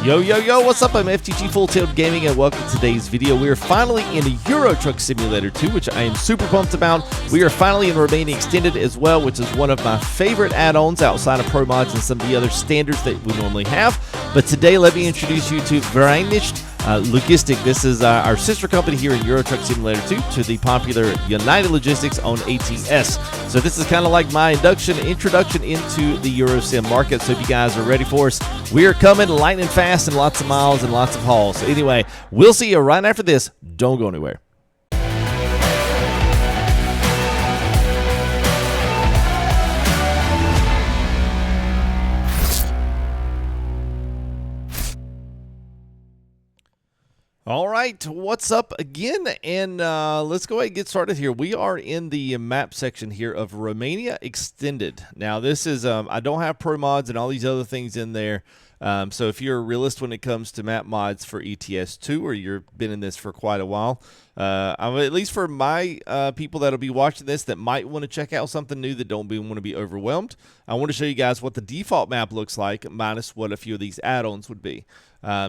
Yo, yo, yo, what's up? I'm FTG Full-Tailed Gaming, and welcome to today's video. We are finally in Euro Truck Simulator 2, which I am super pumped about. We are finally in Romania Extended as well, which is one of my favorite add-ons outside of Pro Mods and some of the other standards that we normally have. But today, let me introduce you to Vereinigte Logistiks. This is our sister company here in Euro Truck Simulator 2 to the popular United Logistics on ATS. So this is kind of like my introduction into the Euro Sim market. So if you guys are ready for us, we are coming lightning fast and lots of miles and lots of hauls. So anyway, we'll see you right after this. Don't go anywhere. All right, what's up again? And let's go ahead and get started here. We are in the map section here of Romania Extended. Now, this is, I don't have Pro Mods and all these other things in there. So if you're a realist when it comes to map mods for ETS2, or you've been in this for quite a while, at least for my people that'll be watching this that might want to check out something new that don't want to be overwhelmed, I want to show you guys what the default map looks like minus what a few of these add-ons would be.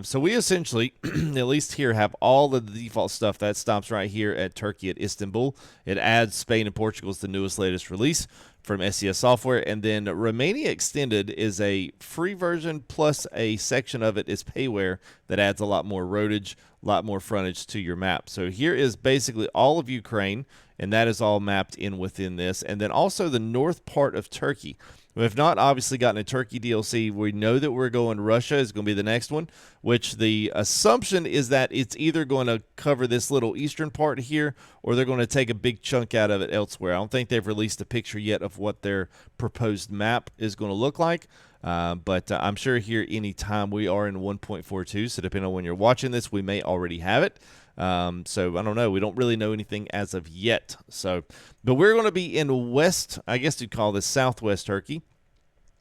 So we essentially, at least here, have all of the default stuff. That stops right here at Turkey at Istanbul. It adds Spain and Portugal as the newest, latest release from SCS Software. And then Romania Extended is a free version, plus a section of it is payware that adds a lot more roadage, a lot more frontage to your map. So here is basically all of Ukraine, and that is all mapped in within this. And then also the north part of Turkey. We have not obviously gotten a Turkey DLC. We know that we're going Russia is going to be the next one, which the assumption is that it's either going to cover this little eastern part here, or they're going to take a big chunk out of it elsewhere. I don't think they've released a picture yet of what their proposed map is going to look like. But I'm sure here anytime we are in 1.42, so depending on when you're watching this, we may already have it. So I don't know. We don't really know anything as of yet. So, but we're going to be in west, I guess you'd call this southwest Turkey.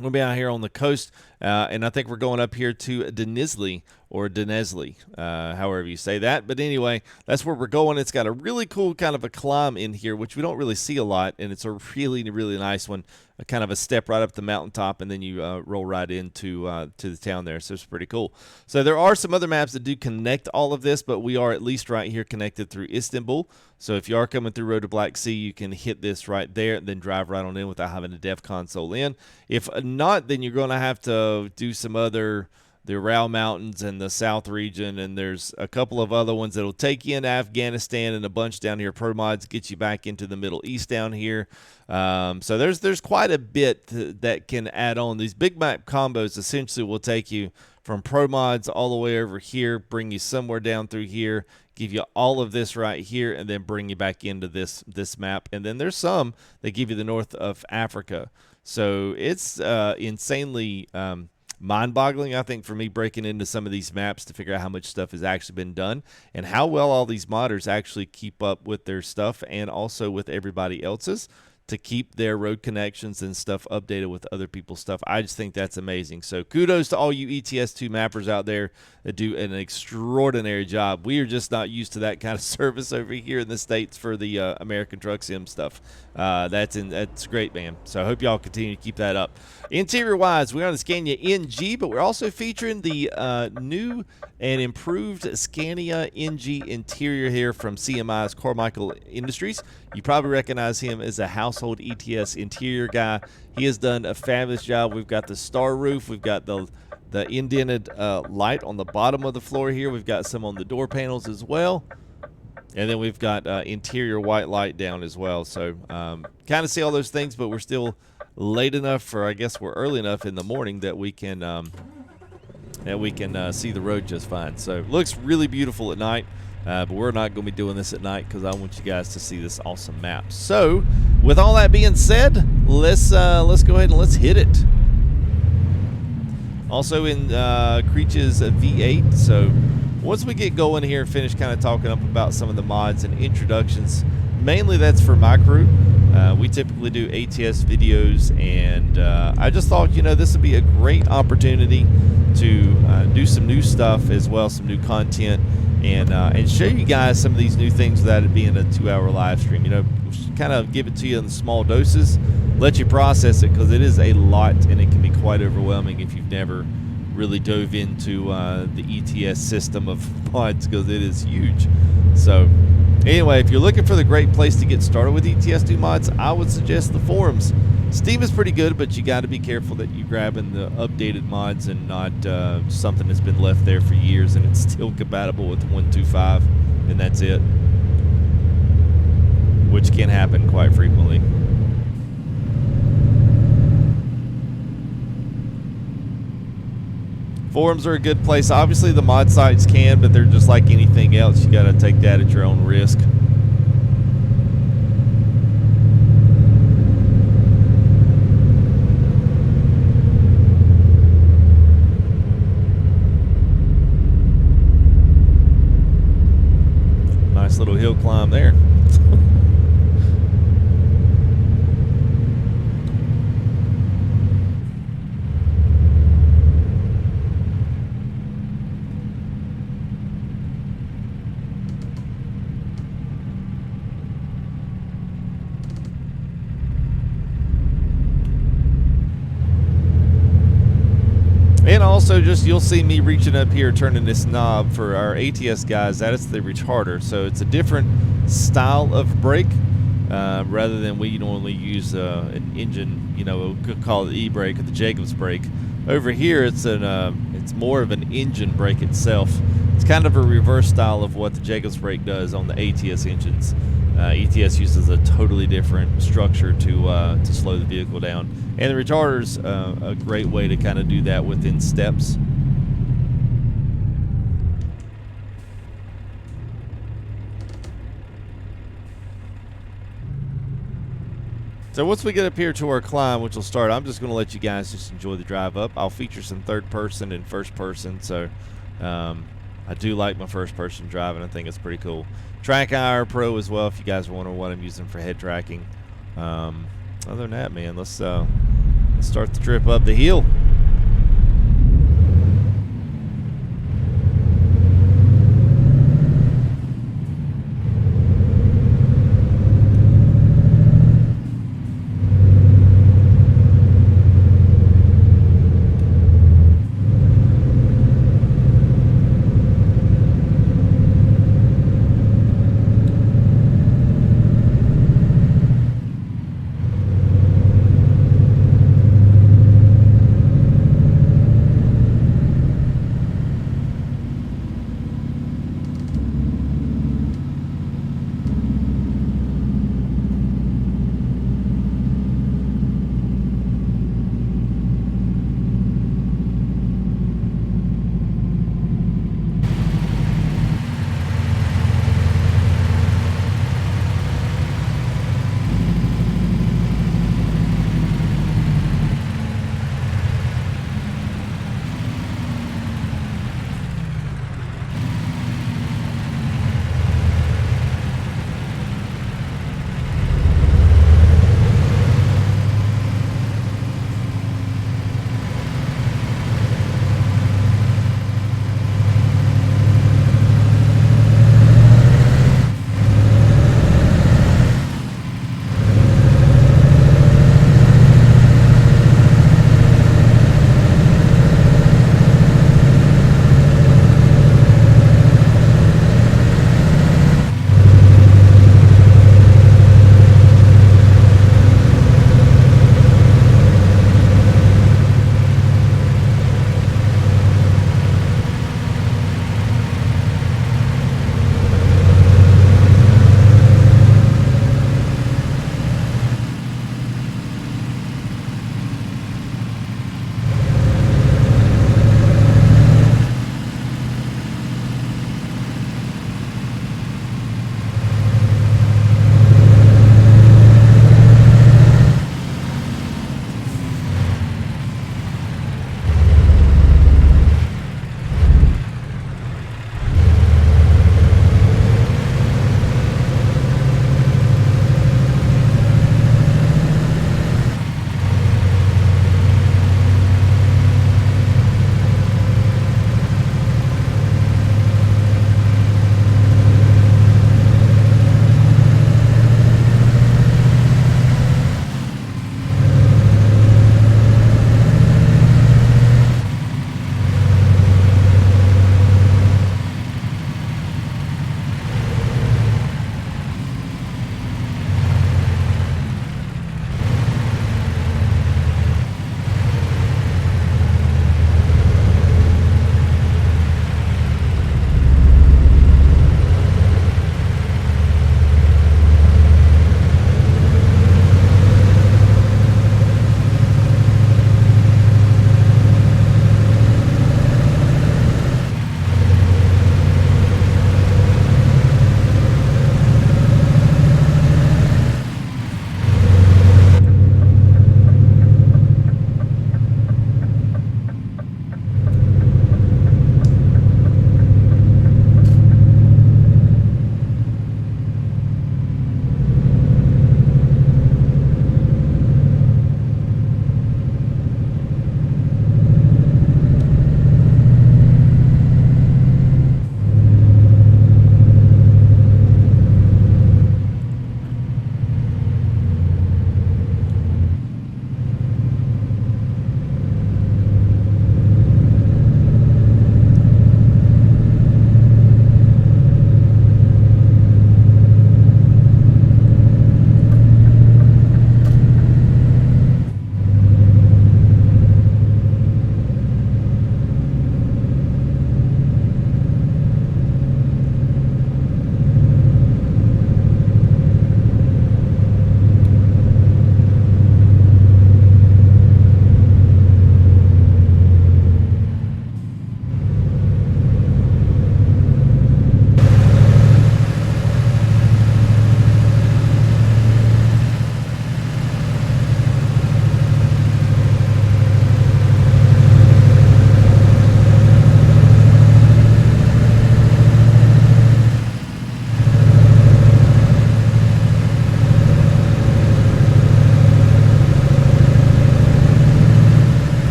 We'll be out here on the coast, and I think we're going up here to Denizli, or Denizli, however you say that. But anyway, that's where we're going. It's got a really cool kind of a climb in here, which we don't really see a lot, and it's a really, really nice one. Kind of a step right up the mountaintop, and then you roll right into to the town there. So it's pretty cool. So there are some other maps that do connect all of this, but we are at least right here connected through Istanbul. So if you are coming through Road to Black Sea, you can hit this right there and then drive right on in without having a dev console in. If not, then you're going to have to do some other, the Ural Mountains and the South region, and there's a couple of other ones that'll take you into Afghanistan, and a bunch down here. Pro Mods get you back into the Middle East down here. So there's quite a bit that can add on. These big map combos essentially will take you from Pro Mods all the way over here, bring you somewhere down through here, give you all of this right here, and then bring you back into this map. And then there's some that give you the north of Africa. So it's insanely mind-boggling, I think, for me breaking into some of these maps to figure out how much stuff has actually been done and how well all these modders actually keep up with their stuff and also with everybody else's to keep their road connections and stuff updated with other people's stuff. I just think that's amazing. So kudos to all you ETS2 mappers out there that do an extraordinary job. We are just not used to that kind of service over here in the States for the American Truck Sim stuff. That's great, man. So I hope y'all continue to keep that up. Interior-wise, we're on the Scania NG, but we're also featuring the new and improved Scania NG interior here from CMI's Carmichael Industries. You probably recognize him as a household ETS interior guy. He has done a fabulous job. We've got the star roof. We've got the indented light on the bottom of the floor here. We've got some on the door panels as well. And then we've got interior white light down as well. So kind of see all those things, but we're still late enough for, I guess we're early enough in the morning that we can see the road just fine. So it looks really beautiful at night. But we're not going to be doing this at night because I want you guys to see this awesome map. So, with all that being said, let's go ahead and let's hit it. Also in Creech's V8. So, once we get going here and finish kind of talking up about some of the mods and introductions, mainly that's for my crew. We typically do ATS videos, and I just thought, you know, this would be a great opportunity to do some new stuff as well, some new content, and show you guys some of these new things without it being a 2-hour live stream. You know, kind of give it to you in small doses, let you process it, because it is a lot and it can be quite overwhelming if you've never really dove into the ETS system of mods, because it is huge. So anyway, if you're looking for the great place to get started with ETS2 mods, I would suggest the forums. Steam is pretty good, but you got to be careful that you're grabbing the updated mods and not something that's been left there for years and it's still compatible with 1.2.5, and that's it, which can happen quite frequently. Forums are a good place. Obviously, the mod sites can, but they're just like anything else. You got to take that at your own risk. Nice little hill climb there. And also, just you'll see me reaching up here, turning this knob for our ATS guys. That is the retarder, so it's a different style of brake rather than we normally use an engine. You know, we could call it e-brake or the Jacobs brake. Over here, it's more of an engine brake itself. It's kind of a reverse style of what the Jacobs brake does on the ATS engines. ETS uses a totally different structure to slow the vehicle down. And the retarder's a great way to kind of do that within steps. So once we get up here to our climb, which will start, I'm just going to let you guys just enjoy the drive up. I'll feature some third person and first person, so I do like my first person driving. I think it's pretty cool. TRAK IR Pro as well, if you guys wonder what I'm using for head tracking. Other than that, man, let's start the trip up the hill.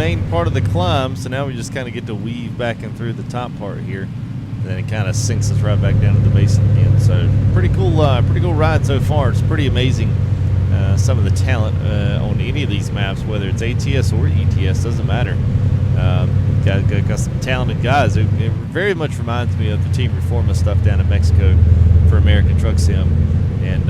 main part of the climb, so now we just kind of get to weave back and through the top part here. And then it kind of sinks us right back down to the basin again. So pretty cool ride so far. It's pretty amazing. Some of the talent on any of these maps, whether it's ATS or ETS, doesn't matter. Got some talented guys. It very much reminds me of the Team Reforma stuff down in Mexico for American Truck Sim, and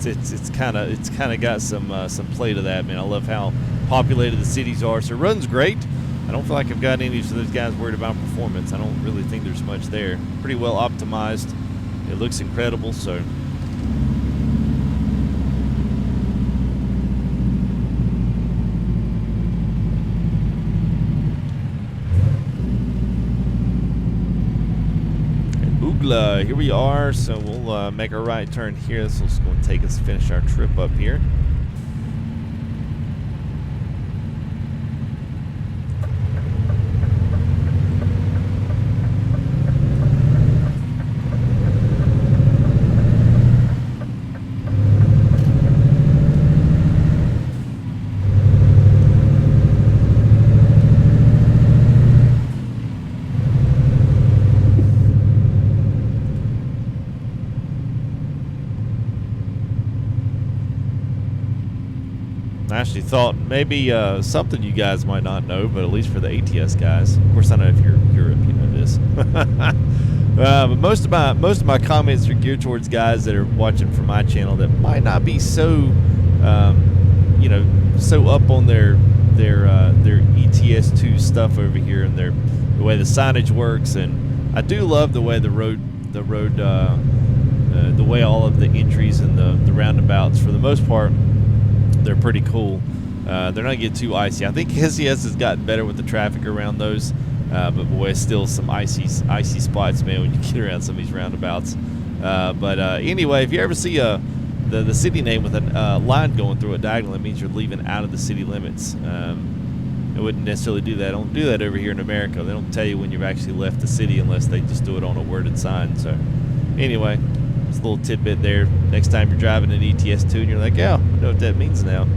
it's kind of got some play to that, man. I love how populated the cities are. So it runs great. I don't feel like I've got any of those guys worried about performance. I don't really think there's much there. Pretty well optimized. It looks incredible. So. Here we are, so we'll make our right turn here. This is going to take us to finish our trip up here. I actually thought maybe something you guys might not know, but at least for the ATS guys. Of course, I know if you're Europe, you know this. But most of my comments are geared towards guys that are watching from my channel that might not be so, so up on their ETS2 stuff over here and the way the signage works. And I do love the way the way all of the entries and the roundabouts, for the most part, they're pretty cool. They're not getting too icy. I think SES has gotten better with the traffic around those, but boy, still some icy spots, man, when you get around some of these roundabouts. Anyway, if you ever see the city name with a line going through it diagonal, it means you're leaving out of the city limits. It wouldn't necessarily do that. I don't do that over here in America. They don't tell you when you've actually left the city unless they just do it on a worded sign. So anyway, it's a little tidbit there. Next time you're driving an ETS2 and you're like, yeah, I know what that means now.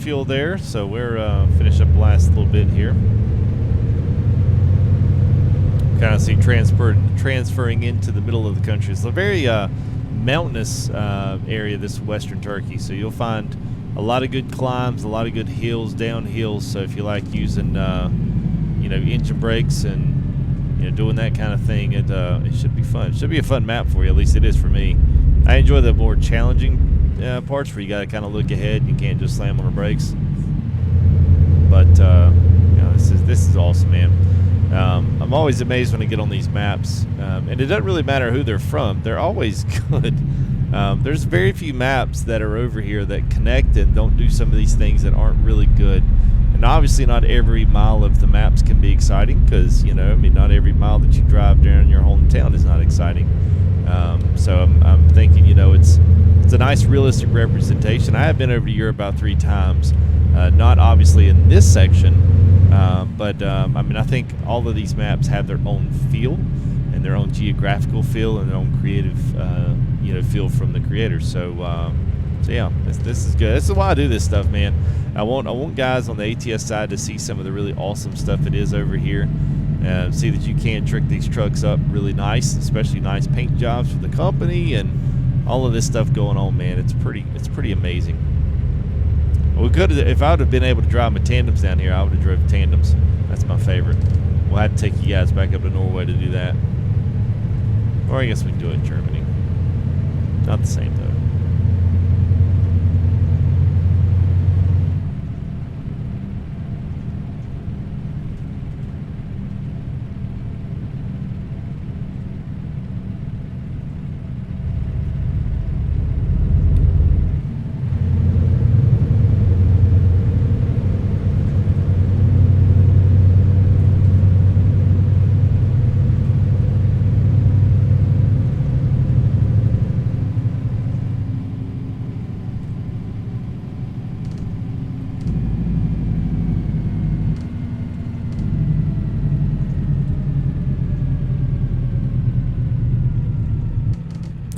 Fuel there, so we're finish up the last little bit here. kind of see transferring into the middle of the country. It's a very mountainous area, this Western Turkey. So you'll find a lot of good climbs, a lot of good hills, down hills. So if you like using, you know, engine brakes and, you know, doing that kind of thing, it should be fun. It should be a fun map for you. At least it is for me. I enjoy the more challenging parts where you got to kind of look ahead and you can't just slam on the brakes. But you know, this is awesome, man. I'm always amazed when I get on these maps, and it doesn't really matter who they're from. They're always good. There's very few maps that are over here that connect and don't do some of these things that aren't really good. And obviously not every mile of the maps can be exciting because, you know, I mean, not every mile that you drive during your hometown is not exciting. So I'm thinking, you know, it's a nice realistic representation. I have been over to Europe about 3 times, not obviously in this section, but I mean, I think all of these maps have their own feel and their own geographical feel and their own creative, you know, feel from the creators. So yeah, this is good. This is why I do this stuff, man. I want guys on the ATS side to see some of the really awesome stuff it is over here. See that you can trick these trucks up really nice, especially nice paint jobs for the company and all of this stuff going on, man. It's pretty amazing. We could, if I would have been able to drive my tandems down here, I would have drove tandems. That's my favorite. We'll have to take you guys back up to Norway to do that. Or I guess we can do it in Germany. Not the same, though.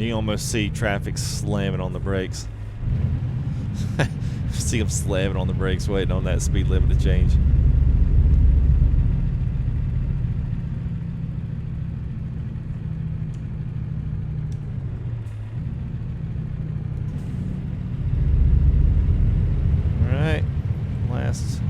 You almost see traffic slamming on the brakes. See them slamming on the brakes, waiting on that speed limit to change. All right, last.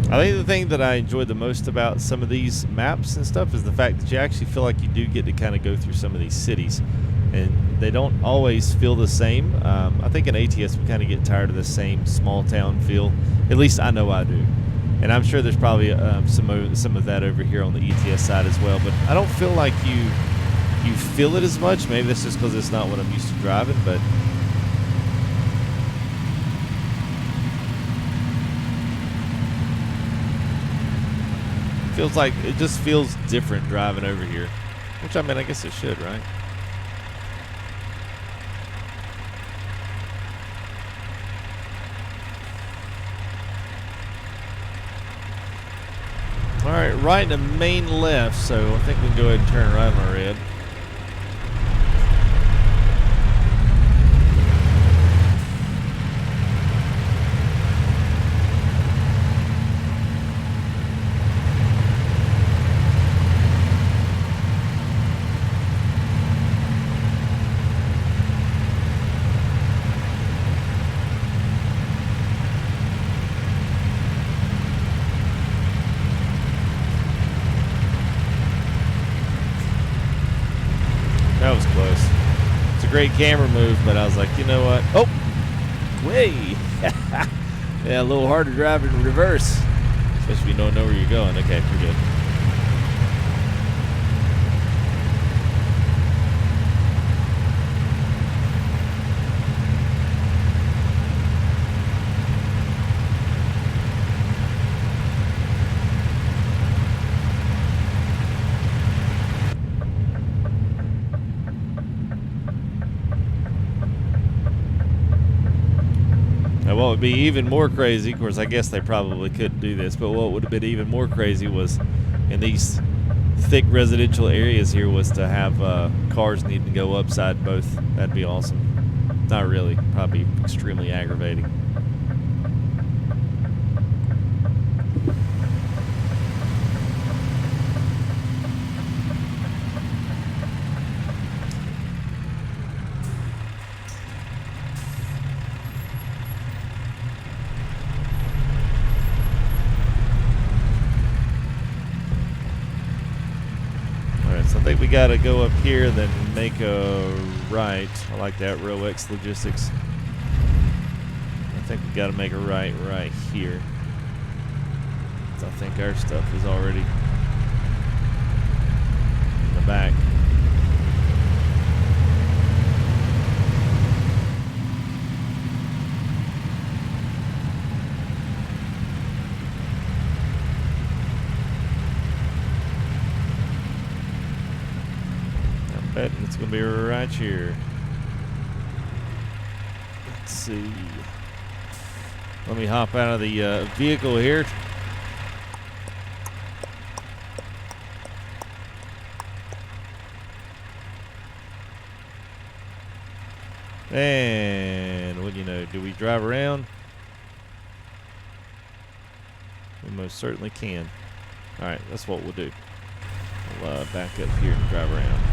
I think the thing that I enjoy the most about some of these maps and stuff is the fact that you actually feel like you do get to kind of go through some of these cities, and they don't always feel the same. I think in ATS we kind of get tired of the same small town feel. At least I know I do, and I'm sure there's probably some of that over here on the ETS side as well. But I don't feel like you feel it as much. Maybe that's just because it's not what I'm used to driving, but. Feels like it just feels different driving over here, which I mean, I guess it should, right? All right, right in the main left, so I think we can go ahead and turn right on our red. That was close. It's a great camera move, but I was like, you know what? Oh, way. Yeah, a little hard to drive in reverse, especially if you don't know where you're going. Okay, we're good. What would be even more crazy, of course I guess they probably couldn't do this, but what would have been even more crazy was in these thick residential areas here was to have cars needing to go upside both. That'd be awesome. Not really. Probably extremely aggravating. So I think we got to go up here, then make a right. I like that, ROEX Logistics. I think we got to make a right here. I think our stuff is already in the back. It's going to be right here. Let's see. Let me hop out of the vehicle here. And what do you know? Do we drive around? We most certainly can. All right, that's what we'll do. We'll back up here and drive around.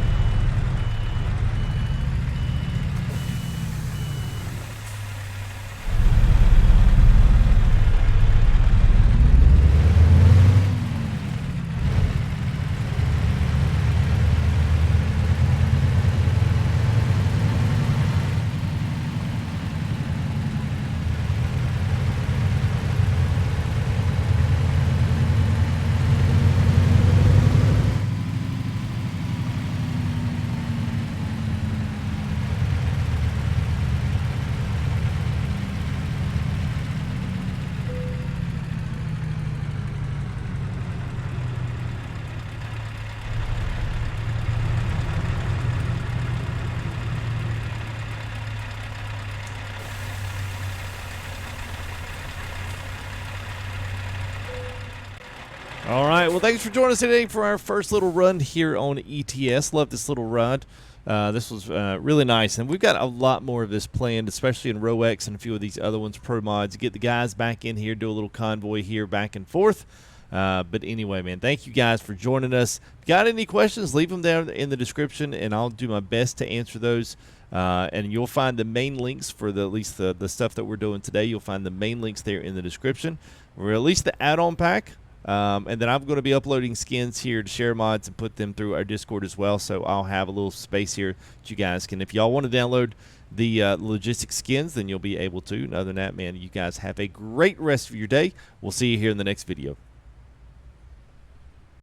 All right, well, thanks for joining us today for our first little run here on ETS. Love this little ride. This was really nice, and we've got a lot more of this planned, especially in ROEX and a few of these other ones, Pro Mods. Get the guys back in here, do a little convoy here back and forth. But anyway, man, thank you guys for joining us. If you got any questions, leave them down in the description, and I'll do my best to answer those. And you'll find the main links for at least the stuff that we're doing today. You'll find the main links there in the description. We released the add-on pack. And then I'm going to be uploading skins here to share mods and put them through our Discord as well. So I'll have a little space here that you guys can, if y'all want to download the logistics skins, then you'll be able to. And other than that, man, you guys have a great rest of your day. We'll see you here in the next video.